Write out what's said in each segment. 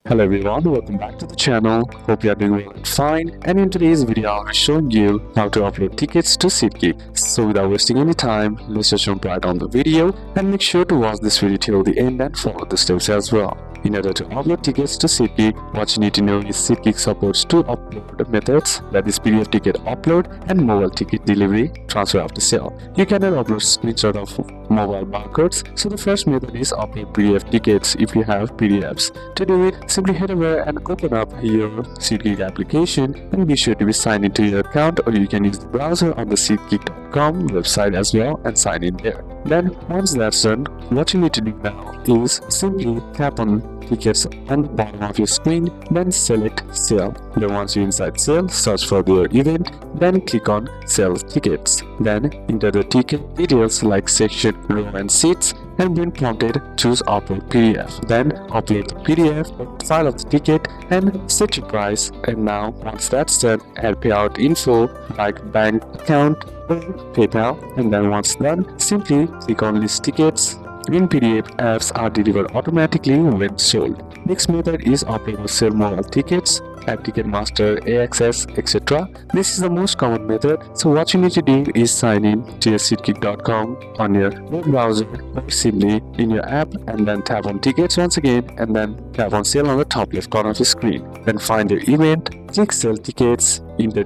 Hello everyone, welcome back to the channel. Hope you are doing well and fine. And in today's video, I'll be showing you how to upload tickets to SeatGeek. So without wasting any time, let's just jump right on the video and make sure to watch this video till the end and follow the steps as well. In order to upload tickets to SeatGeek, what you need to know is SeatGeek supports two upload methods, that is PDF ticket upload and mobile ticket delivery transfer after sale. You cannot upload screenshot of mobile barcodes, so the first method is upload PDF tickets if you have PDFs. To do it, simply head over and open up your SeatGeek application and be sure to be signed into your account, or you can use the browser on the SeatGeek.com website as well and sign in there. Then once that's done, what you need to do now is simply tap on tickets on the bottom of your screen, then select sale. Then once you're inside sale, search for your event, then click on sell tickets. Then enter the ticket details like section, row and seats, and when prompted, choose upload PDF. Then upload the PDF file of the ticket and set your price. And now once that's done, add payout info like bank account or PayPal. And then once done, simply click on list tickets. In PDF, apps are delivered automatically when sold. Next method is upload or sell mobile tickets, app Ticketmaster, AXS, etc. This is the most common method. So what you need to do is sign in to your SeatGeek.com on your web browser or simply in your app, and then tap on tickets once again, and then tap on sale on the top left corner of the screen. Then find your event, click sell tickets, enter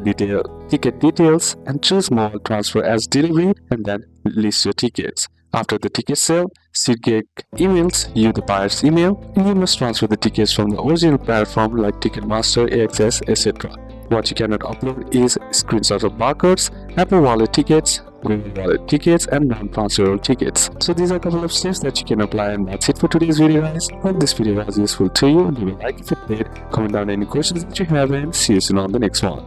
ticket details, and choose mobile transfer as delivery, and then list your tickets. After the ticket sale, SeatGeek emails you the buyer's email, and you must transfer the tickets from the original platform like Ticketmaster, AXS, etc. What you cannot upload is screenshots of barcodes, Apple Wallet tickets, Google Wallet tickets, and non-transferable tickets. So these are a couple of steps that you can apply, and that's it for today's video, guys. Hope this video was useful to you, and leave a like if it did, comment down any questions that you have, and see you soon on the next one.